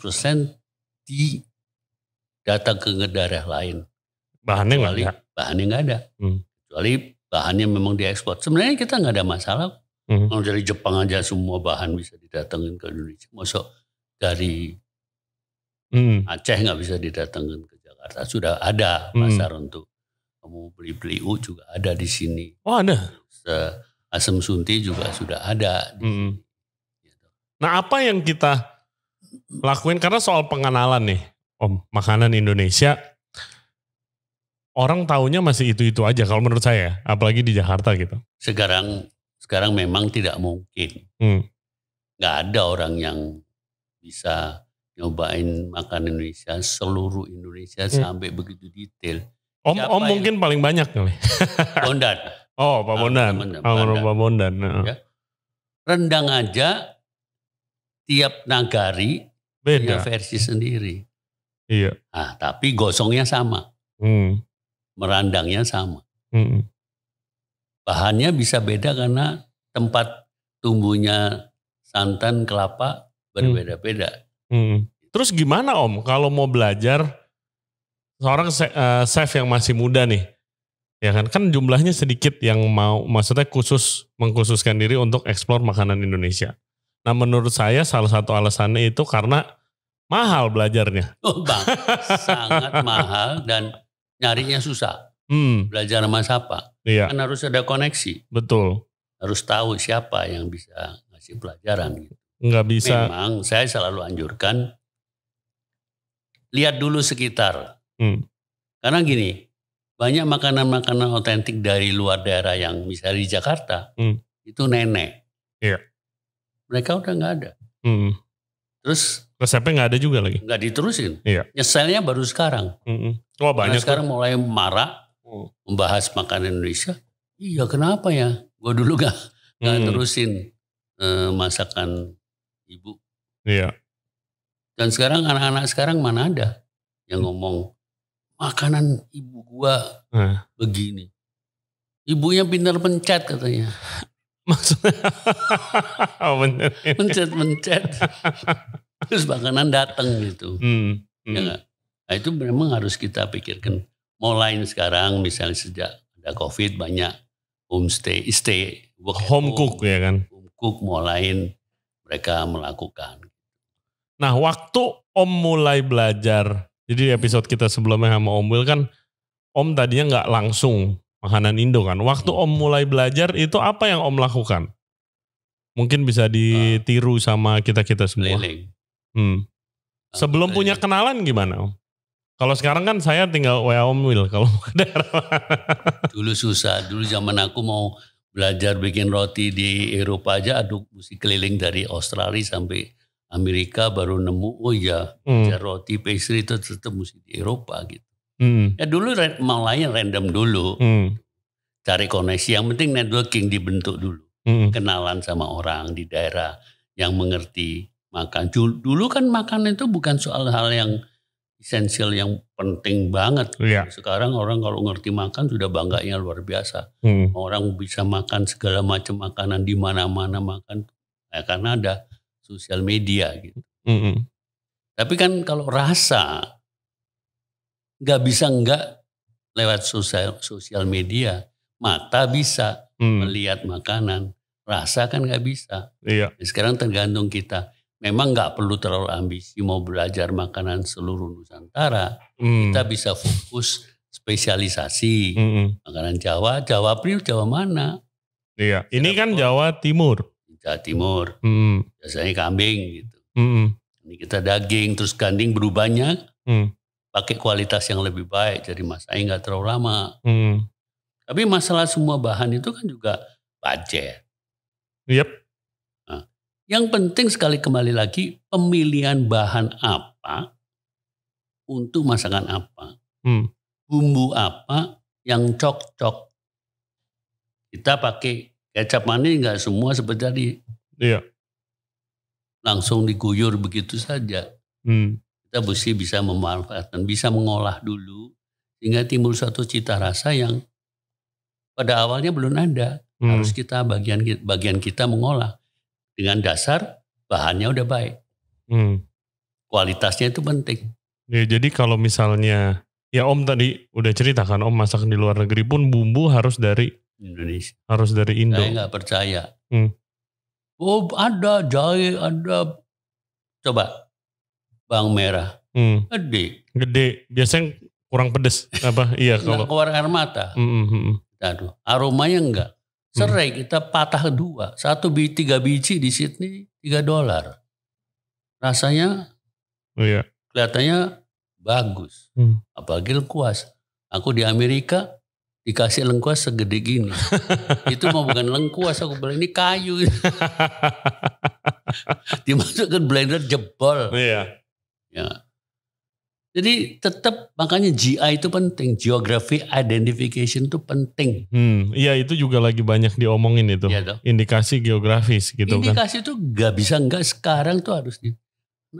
datang ke daerah lain. Bahannya nggak ada. Kecuali bahannya memang diekspor. Sebenarnya kita nggak ada masalah. Kalau dari Jepang aja semua bahan bisa didatangin ke Indonesia. Masuk dari Aceh nggak bisa didatangin ke Jakarta. Sudah ada pasar untuk kamu beli juga ada di sini. Oh, ada. Asam sunti juga sudah ada. Nah, apa yang kita lakuin karena soal pengenalan nih, Om, makanan Indonesia orang taunya masih itu-itu aja kalau menurut saya, apalagi di Jakarta gitu. Sekarang memang tidak mungkin. Nggak ada orang yang bisa nyobain makanan Indonesia, seluruh Indonesia sampai begitu detail. Om mungkin paling banyak kali. Bondan. Oh, Pak Bondan. Pak Bondan. Ya. Rendang aja tiap nagari punya versi sendiri. Iya. Nah, tapi gosongnya sama. Merandangnya sama. Bahannya bisa beda karena tempat tumbuhnya santan kelapa berbeda-beda. Terus gimana Om kalau mau belajar seorang chef yang masih muda nih, ya kan jumlahnya sedikit yang mau, maksudnya mengkhususkan diri untuk eksplor makanan Indonesia. Nah menurut saya salah satu alasannya itu karena mahal belajarnya. Oh bang, sangat mahal dan nyarinya susah. Belajar sama siapa? Iya. Kan harus ada koneksi. Betul. Harus tahu siapa yang bisa ngasih pelajaran. Gitu. Nggak bisa. Memang saya selalu anjurkan, lihat dulu sekitar. Karena gini, banyak makanan-makanan otentik dari luar daerah yang misalnya di Jakarta, itu nenek. Iya. Mereka udah nggak ada. Terus resepnya nggak ada juga lagi. Nggak diterusin. Iya. Nyeselnya baru sekarang. Oh banyak. Sekarang mulai marah membahas makanan Indonesia. Iya kenapa ya? Gue dulu nggak terusin masakan ibu. Iya. Dan sekarang anak-anak sekarang mana ada yang ngomong makanan ibu gua begini. Ibunya pintar pencet katanya. Maksudnya mencet. Terus makanan datang gitu. Ya gak? Nah itu memang harus kita pikirkan. Mulai sekarang misalnya sejak ada COVID banyak homestay, home cook ya kan. Home cook mulai mereka melakukan. Nah waktu Om mulai belajar, jadi episode kita sebelumnya sama Om Will kan, Om tadinya nggak langsung makanan Indo kan. Waktu Om mulai belajar itu apa yang Om lakukan? Mungkin bisa ditiru sama kita-kita semua. Keliling. Sebelum punya kenalan gimana Om? Kalau sekarang kan saya tinggal WA Om Will kalau ke daerah. Dulu susah, dulu zaman aku mau belajar bikin roti di Eropa aja, mesti keliling dari Australia sampai Amerika baru nemu, oh ya roti pastry itu tetap mesti di Eropa gitu. Ya dulu mulainya random dulu, cari koneksi, yang penting networking dibentuk dulu. Kenalan sama orang di daerah yang mengerti makan. Dulu kan makan itu bukan soal hal yang esensial yang penting banget. Iya. Sekarang orang kalau ngerti makan sudah bangganya luar biasa. Orang bisa makan segala macam makanan di mana-mana makan, ya, karena ada sosial media gitu. Tapi kan kalau rasa nggak bisa nggak lewat sosial media. Mata bisa melihat makanan, rasa kan nggak bisa. Iya. Sekarang tergantung kita. Memang nggak perlu terlalu ambisi mau belajar makanan seluruh Nusantara. Kita bisa fokus spesialisasi. Makanan Jawa mana? Iya. Ini kan Jawa Timur. Jawa Timur. Biasanya kambing gitu. Ini kita daging, terus ganding berubahnya pakai kualitas yang lebih baik. Jadi masaknya nggak terlalu lama. Tapi masalah semua bahan itu kan juga budget. Yep. Yang penting sekali kembali lagi pemilihan bahan apa untuk masakan apa. Bumbu apa yang cocok. Kita pakai kecap manis nggak semua seperti tadi. Iya. Langsung diguyur begitu saja. Kita mesti bisa memanfaatkan, bisa mengolah dulu sehingga timbul suatu cita rasa yang pada awalnya belum ada. Harus kita bagian kita mengolah. Dengan dasar bahannya udah baik. Kualitasnya itu penting. Ya, jadi kalau misalnya, ya Om tadi udah cerita kan Om masak di luar negeri pun bumbu harus dari Indonesia. Harus dari Indo. Saya nggak percaya. Oh ada jahe, ada. Coba bawang merah. Gede. Biasanya kurang pedes. Apa? Iya kalau. Keluar air mata. Aduh, aromanya enggak. Serai kita patah 2. 3 biji di Sydney $3. Rasanya kelihatannya bagus. Apalagi lekuas. Aku di Amerika dikasih lengkuas segede gini. Itu mau bukan lengkuas, aku bilang ini kayu. Dimasukkan blender jebol. Iya. Ya. Jadi tetap makanya GI itu penting, Geography Identification itu penting. Iya itu juga lagi banyak diomongin itu. Ya, indikasi geografis gitu indikasi itu gak bisa enggak sekarang tuh harus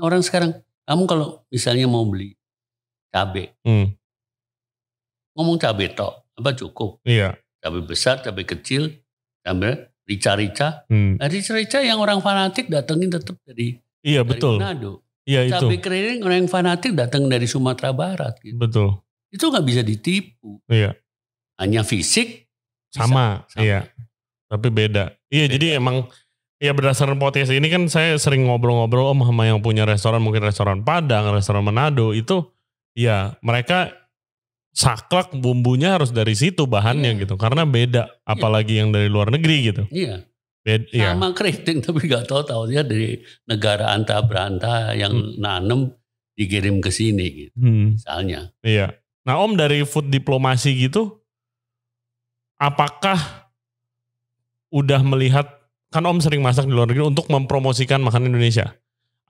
orang sekarang. Kamu kalau misalnya mau beli cabai, ngomong cabai tok, apa cukup? Iya. Cabai besar, cabai kecil, cabai rica-rica. Nah, rica-rica yang orang fanatik datengin tetap dari betul. Manado. Iya itu. Cabai keriting orang yang fanatik datang dari Sumatera Barat. Gitu. Betul. Itu nggak bisa ditipu. Iya. Hanya fisik. Sama. Iya. Tapi beda. Iya jadi emang. Ya berdasarkan podcast ini kan saya sering ngobrol-ngobrol sama yang punya restoran, mungkin restoran Padang, restoran Manado itu ya mereka saklek bumbunya harus dari situ bahannya gitu karena beda apalagi yang dari luar negeri gitu. Iya. Sama keriting tapi gak tahu dia dari negara anta beranta yang nanem dikirim ke sini gitu misalnya. Iya. Nah Om dari food diplomasi gitu apakah udah melihat kan Om sering masak di luar negeri untuk mempromosikan makanan Indonesia.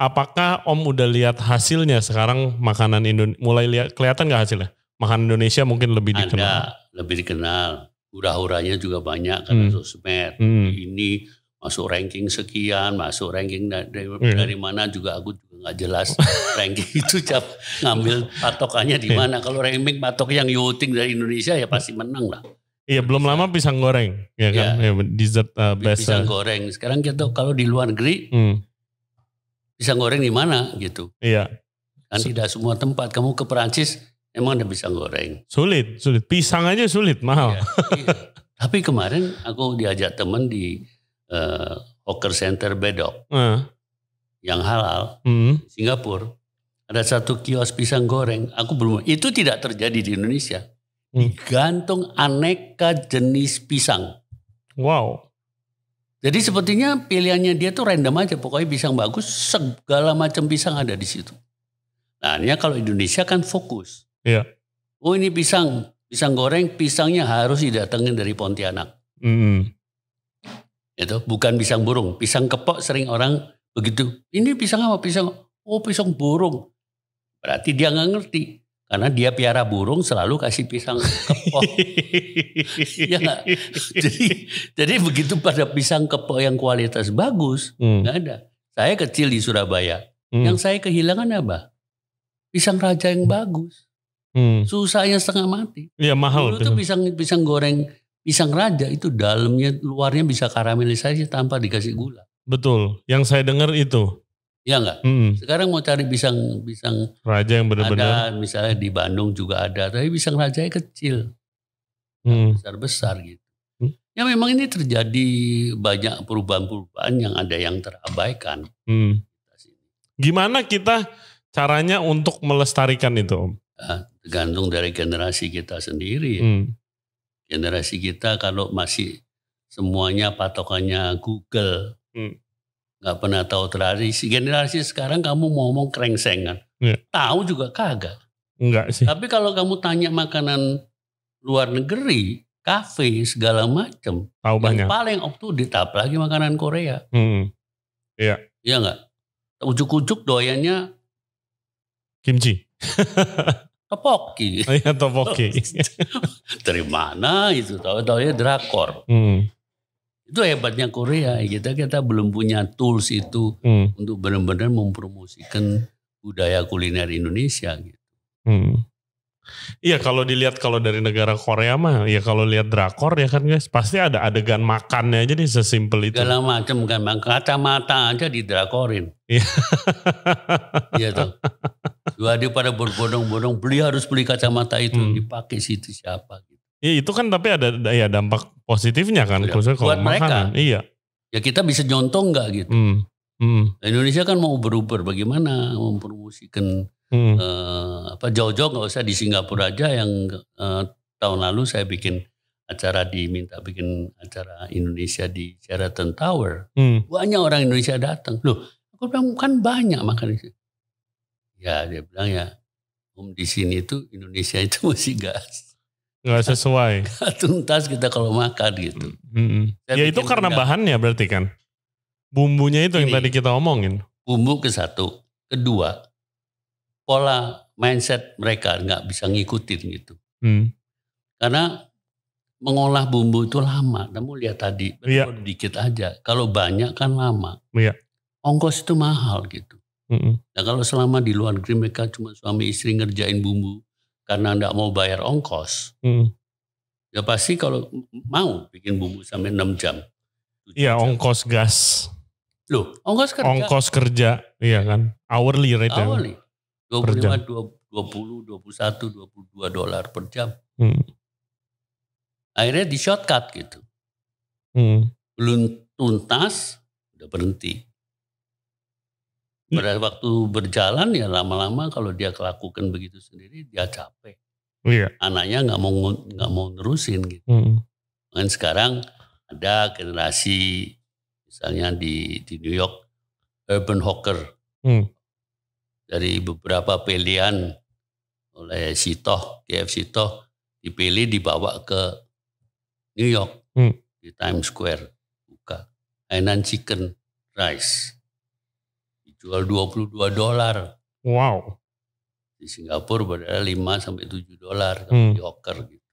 Apakah Om udah lihat hasilnya sekarang makanan Indonesia? Mulai kelihatan gak hasilnya? Makanan Indonesia mungkin lebih dikenal. Ada, lebih dikenal. Hura-huranya juga banyak karena sosmed. Ini masuk ranking sekian, masuk ranking dari mana juga aku juga gak jelas. Ranking itu ngambil patokannya di mana. Kalau ranking patok yang voting dari Indonesia ya pasti menang lah. Iya belum lama pisang goreng ya kan dessert best pisang goreng sekarang gitu kalau di luar negeri pisang goreng di mana gitu kan tidak semua tempat kamu ke Perancis emang ada pisang goreng sulit pisang aja sulit mahal iya. Tapi kemarin aku diajak teman di hawker center Bedok yang halal Singapura ada satu kios pisang goreng aku belum itu tidak terjadi di Indonesia. Digantung aneka jenis pisang. Wow. Jadi sepertinya pilihannya dia tuh random aja. Pokoknya pisang bagus, segala macam pisang ada di situ. Nah ini kalau Indonesia kan fokus. Iya. Oh ini pisang goreng, pisangnya harus didatengin dari Pontianak. Itu bukan pisang burung. Pisang kepok sering orang begitu. Ini pisang apa? Pisang burung. Berarti dia nggak ngerti. Karena dia piara burung selalu kasih pisang kepok. Ya gak? Jadi begitu pada pisang kepok yang kualitas bagus, gak ada. Saya kecil di Surabaya. Yang saya kehilangan apa? Pisang raja yang bagus. Susahnya setengah mati. Iya mahal. Dulu tuh pisang goreng, pisang raja itu dalamnya, luarnya bisa karamelisasi tanpa dikasih gula. Betul, yang saya dengar itu. Ya enggak? Sekarang mau cari pisang raja yang benar-benar. Ada, misalnya di Bandung juga ada, tapi pisang raja kecil. Besar-besar gitu. Ya memang ini terjadi banyak perubahan-perubahan yang ada yang terabaikan. Gimana kita caranya untuk melestarikan itu Om? Tergantung dari generasi kita sendiri. Generasi kita kalau masih semuanya patokannya Google. Gak pernah tahu tradisi. Generasi sekarang kamu ngomong krengsengan. Tahu juga kagak. Enggak sih. Tapi kalau kamu tanya makanan luar negeri, kafe segala macam, tahu banyak. Paling up to date apalagi makanan Korea. Iya. Iya enggak? Ujuk-ujuk doyannya kimchi. Topoki. Iya topoki. Dari mana itu? Tahu-tahunya drakor. Itu hebatnya Korea, kita belum punya tools itu untuk benar-benar mempromosikan budaya kuliner Indonesia gitu. Iya kalau dilihat kalau dari negara Korea mah ya kalau lihat drakor ya kan guys pasti ada adegan makannya aja nih sesimpel itu. Segala macam kan, kacamata aja didrakorin. Iya tuh. Dua dia pada berbondong-bondong harus beli kacamata itu dipakai situ siapa gitu. Ya itu kan tapi ada ya dampak positifnya kan khususnya kalau makanan. Iya. Ya kita bisa nyontoh nggak gitu. Indonesia kan mau beruber bagaimana mempromosikan jauh-jauh nggak usah di Singapura aja yang tahun lalu saya diminta bikin acara Indonesia di Sheraton Tower. Banyak orang Indonesia datang. Loh, aku bilang kan banyak makan di sini. Ya dia bilang ya, di sini itu Indonesia itu masih gas. Nggak sesuai. Nggak tuntas kita kalau makan gitu. Ya itu karena bahannya berarti kan. Bumbunya itu yang tadi kita omongin. Bumbu ke satu. Kedua, pola mindset mereka nggak bisa ngikutin gitu. Karena mengolah bumbu itu lama. Kamu lihat tadi, dikit aja. Kalau banyak kan lama. Ongkos itu mahal gitu. Nah kalau selama di luar negeri mereka cuma suami istri ngerjain bumbu karena nggak mau bayar ongkos. Ya pasti kalau mau bikin bumbu sampai 6 jam. Iya ongkos gas. Loh ongkos kerja. Ongkos kerja, iya kan. Hourly rate. Hourly. 25, 20, 21, 22 dolar per jam. Akhirnya di shortcut gitu. Belum tuntas, udah berhenti. Pada waktu berjalan ya lama-lama kalau dia lakukan begitu sendiri dia capek. Anaknya nggak mau nerusin gitu. Dan sekarang ada generasi misalnya di New York urban hawker dari beberapa pilihan oleh KF Sitoh dipilih dibawa ke New York di Times Square buka Hainan chicken rice dijual 22 dolar. Wow. Di Singapura berada 5 sampai 7 dolar kalau di hawker gitu.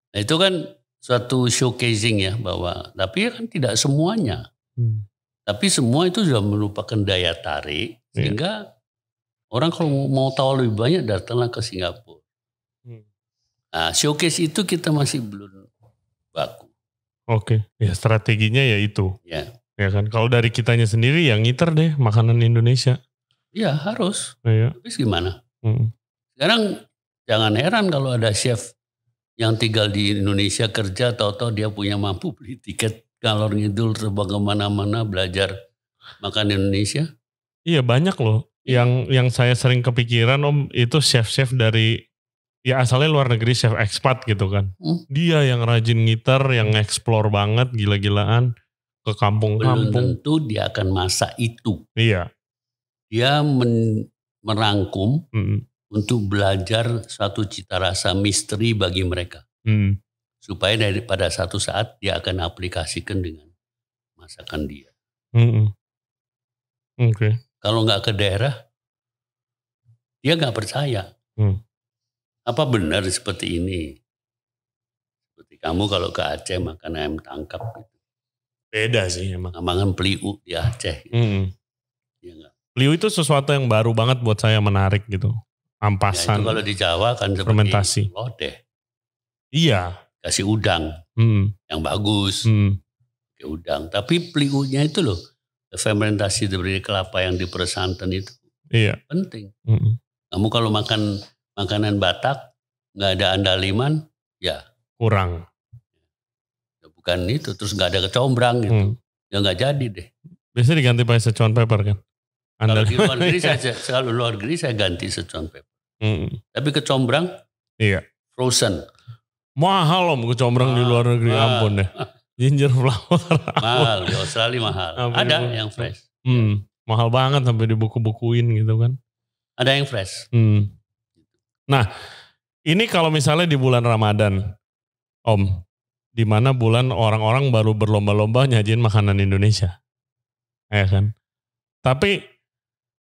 Nah itu kan suatu showcasing ya bahwa tapi kan tidak semuanya. Tapi semua itu sudah merupakan daya tarik sehingga orang kalau mau tahu lebih banyak datanglah ke Singapura. Nah showcase itu kita masih belum baku. Oke, ya strateginya ya itu. Ya kan kalau dari kitanya sendiri yang ngiter deh makanan Indonesia. Iya harus. Iya. Tapi gimana? Sekarang jangan heran kalau ada chef yang tinggal di Indonesia kerja, tahu-tahu dia punya mampu beli tiket ngalor ngidul terbang kemana-mana belajar makan Indonesia. Iya banyak loh. Yang saya sering kepikiran Om itu chef-chef dari ya asalnya luar negeri, chef expat gitu kan. Dia yang rajin ngiter, yang explore banget gila-gilaan ke kampung-kampung. Belum tentu dia akan masak itu. Iya. Dia merangkum untuk belajar satu cita rasa misteri bagi mereka. Supaya pada satu saat dia akan aplikasikan dengan masakan dia. Oke. Kalau nggak ke daerah, dia nggak percaya. Apa benar seperti ini? Seperti kamu kalau ke Aceh makan ayam tangkap. Gitu. Beda sih emang. Makan peliu di Aceh. Gitu. Ya enggak? Peliu itu sesuatu yang baru banget buat saya, menarik gitu. Ampasan. Ya, itu kalau di Jawa kan fermentasi. Seperti lodeh. Iya. Kasih udang yang bagus. Kayak udang. Tapi peliunya itu loh. Fermentasi dari kelapa yang di santan itu. Iya. Penting. Kamu kalau makan makanan Batak nggak ada andaliman, ya kurang. Bukan itu. Terus nggak ada kecombrang gitu. Ya nggak jadi deh. Biasanya diganti pakai Szechuan pepper kan? Kalau di luar negeri saya ganti Szechuan pepper. Tapi kecombrang frozen. Mahal Om kecombrang di luar negeri, ampun deh. Ginger flower. Mahal, di Australia mahal. Ada yang fresh. Mahal banget sampai dibuku-bukuin gitu kan. Ada yang fresh. Nah ini kalau misalnya di bulan Ramadan Om, di mana bulan orang-orang baru berlomba-lomba nyajiin makanan Indonesia. Ya kan? Tapi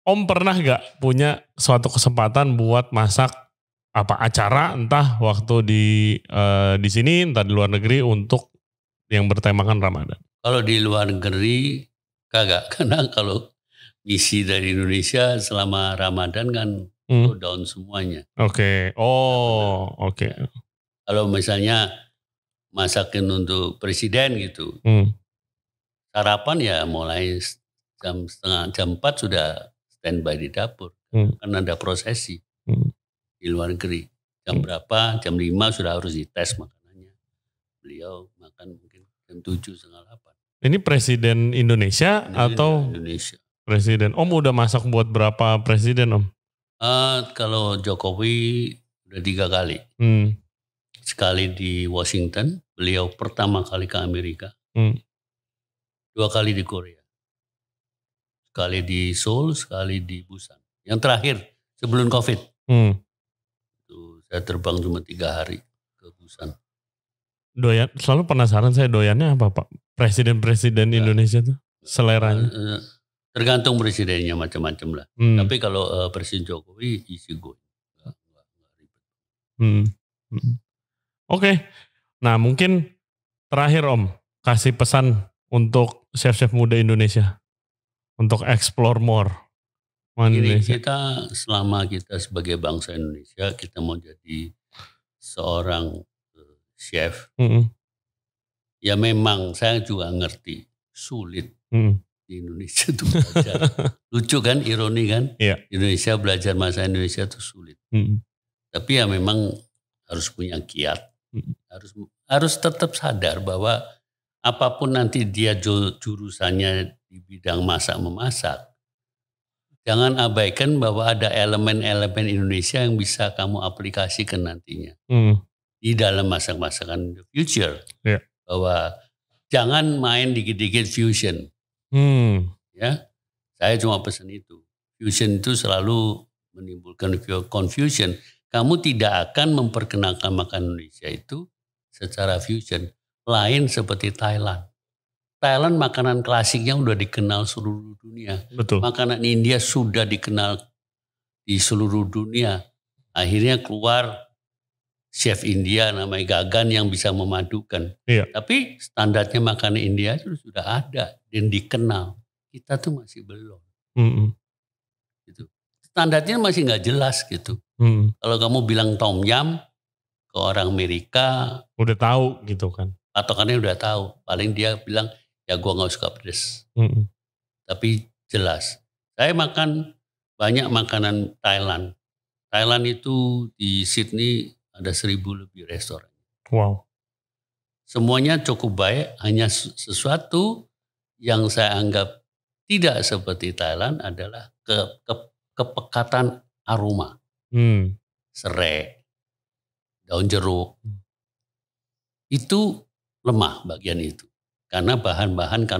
Om pernah gak punya suatu kesempatan buat masak apa acara entah waktu di sini entah di luar negeri untuk yang bertemakan Ramadan? Kalau di luar negeri kagak, karena kalau misi dari Indonesia selama Ramadan kan down semuanya. Oke. Oke. Kalau misalnya masakin untuk presiden gitu, sarapan ya mulai jam 4 sudah standby di dapur. Kan ada prosesi di luar negeri. Jam berapa? Jam 5 sudah harus dites makanannya. Beliau makan mungkin jam 7, setengah 8. Ini presiden Indonesia atau? Indonesia. Presiden. Om udah masak buat berapa presiden Om? Kalau Jokowi udah 3 kali. Sekali di Washington, beliau pertama kali ke Amerika. 2 kali di Korea. Sekali di Seoul, sekali di Busan. Yang terakhir sebelum COVID. Saya terbang cuma 3 hari ke Busan. Doyan, selalu penasaran saya doyannya apa Pak? Presiden-presiden Indonesia tuh seleranya? Tergantung presidennya macam-macam lah. Tapi kalau Presiden Jokowi easy going. Oke. Nah mungkin terakhir Om, kasih pesan untuk chef-chef muda Indonesia untuk explore more. Ini kita selama kita sebagai bangsa Indonesia kita mau jadi seorang chef, ya memang saya juga ngerti sulit di Indonesia itu belajar. Lucu kan, ironi kan? Indonesia belajar bahasa Indonesia itu sulit. Tapi ya memang harus punya kiat, harus tetap sadar bahwa apapun nanti dia jurusannya di bidang masak-memasak, jangan abaikan bahwa ada elemen-elemen Indonesia yang bisa kamu aplikasikan nantinya. Di dalam masak-masakan the future. Bahwa jangan main dikit-dikit fusion. Ya, saya cuma pesan itu. Fusion itu selalu menimbulkan confusion. Kamu tidak akan memperkenalkan makanan Indonesia itu secara fusion. Lain seperti Thailand. Thailand makanan klasiknya udah dikenal seluruh dunia. Betul. Makanan India sudah dikenal di seluruh dunia. Akhirnya keluar chef India namanya Gagan yang bisa memadukan. Tapi standarnya makanan India itu sudah ada dan dikenal. Kita tuh masih belum. Gitu. Standarnya masih nggak jelas gitu. Kalau kamu bilang tom yum ke orang Amerika, udah tahu gitu kan. Patokannya udah tahu. Paling dia bilang ya gua nggak suka pedas. Tapi jelas. Saya makan banyak makanan Thailand. Thailand itu di Sydney ada 1.000 lebih restoran. Wow. Semuanya cukup baik, hanya sesuatu yang saya anggap tidak seperti Thailand adalah kepekatan aroma. Serai, daun jeruk. Itu lemah bagian itu. Karena bahan-bahan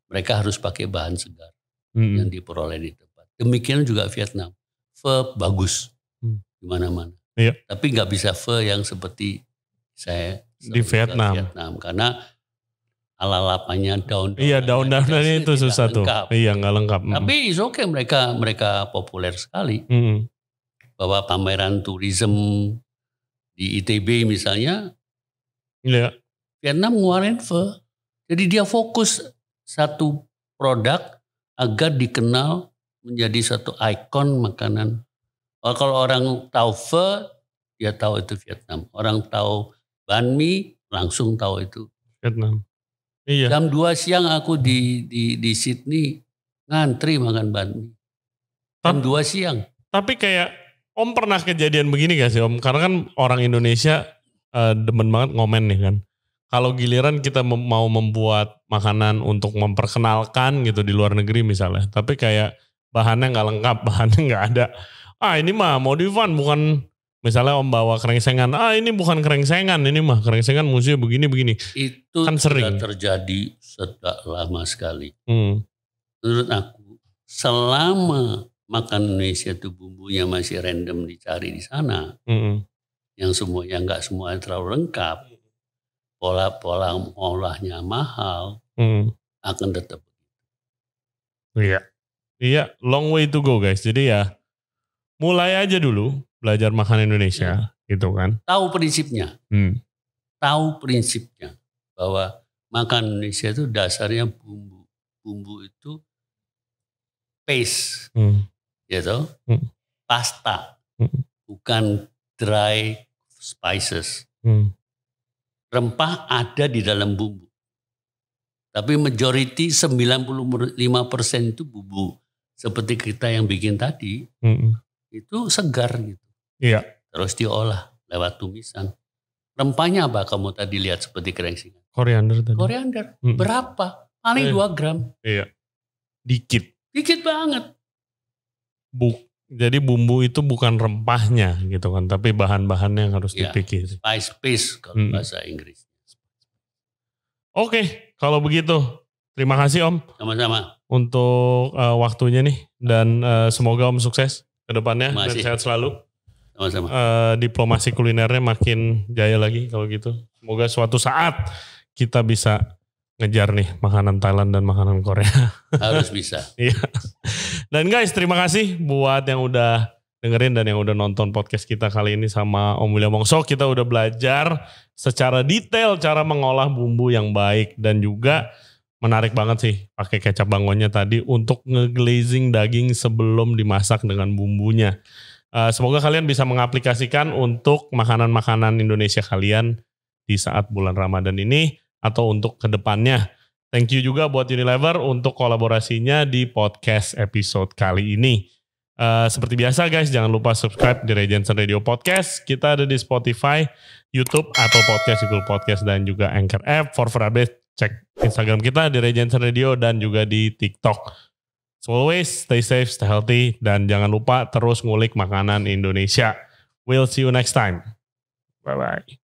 mereka harus pakai bahan segar yang diperoleh di tempat. Demikian juga Vietnam. Pho bagus di mana-mana. Tapi nggak bisa pho yang seperti saya di Vietnam. Karena lalapannya daun-daun. Iya, daun-daunnya itu susah tuh. Iya, nggak lengkap. Tapi it's okay, mereka populer sekali. Bahwa pameran tourism di ITB misalnya, Vietnam ngeluarin pho. Jadi dia fokus satu produk agar dikenal menjadi satu ikon makanan. Kalau orang tahu pho, dia tahu itu Vietnam. Orang tahu banh mi, langsung tahu itu Vietnam. Iya. Jam 2 siang aku di Sydney ngantri makan banh mi. Jam 2 siang. Tapi kayak Om pernah kejadian begini gak sih Om? Karena kan orang Indonesia demen banget ngomen nih kan. Kalau giliran kita mau membuat makanan untuk memperkenalkan gitu di luar negeri misalnya. Tapi kayak bahannya gak lengkap, bahannya gak ada. Ini mah modifan bukan, misalnya Om bawa kerengsengan. Ini bukan kerengsengan, ini mah kerengsengan musuhnya begini-begini. Itu kan sering terjadi sejak lama sekali. Menurut aku, selama makan Indonesia itu bumbunya masih random dicari di sana, yang semuanya nggak semuanya terlalu lengkap, pola-pola olahnya mahal, akan tetap. Iya, long way to go guys. Jadi ya mulai aja dulu belajar makan Indonesia gitu kan. Tahu prinsipnya. Tahu prinsipnya bahwa makan Indonesia itu dasarnya bumbu. Bumbu itu paste. Gitu. Pasta. Bukan dry spices. Rempah ada di dalam bumbu. Tapi majority 95% itu bumbu. Seperti kita yang bikin tadi. Itu segar gitu. Iya. Terus diolah lewat tumisan. Rempahnya apa kamu tadi lihat seperti kerengsengan? Koriander tadi. Koriander. Berapa? Paling 2 gram. Iya. Dikit. Dikit banget. Jadi bumbu itu bukan rempahnya gitu kan. Tapi bahan-bahannya yang harus dipikir. Spice paste kalau bahasa Inggris. Oke, kalau begitu. Terima kasih Om. Sama-sama. Untuk waktunya nih. Dan semoga Om sukses ke depannya dan sehat selalu. Sama-sama. Diplomasi kulinernya makin jaya lagi kalau gitu. Semoga suatu saat kita bisa ngejar nih makanan Thailand dan makanan Korea. Harus bisa. Iya. Dan guys, terima kasih buat yang udah dengerin dan yang udah nonton podcast kita kali ini sama Om William Wongso. Kita udah belajar secara detail cara mengolah bumbu yang baik dan juga menarik banget sih pakai kecap bangonnya tadi untuk ngeglazing daging sebelum dimasak dengan bumbunya. Semoga kalian bisa mengaplikasikan untuk makanan-makanan Indonesia kalian di saat bulan Ramadan ini atau untuk kedepannya. Thank you juga buat Unilever untuk kolaborasinya di podcast episode kali ini. Seperti biasa guys, jangan lupa subscribe di Ray Jensen Radio Podcast. Kita ada di Spotify, YouTube, Apple Podcast, Google Podcast, dan juga Anchor App. For update, cek Instagram kita di Ray Jensen Radio dan juga di TikTok. So always, stay safe, stay healthy, dan jangan lupa terus ngulik makanan Indonesia. We'll see you next time. Bye-bye.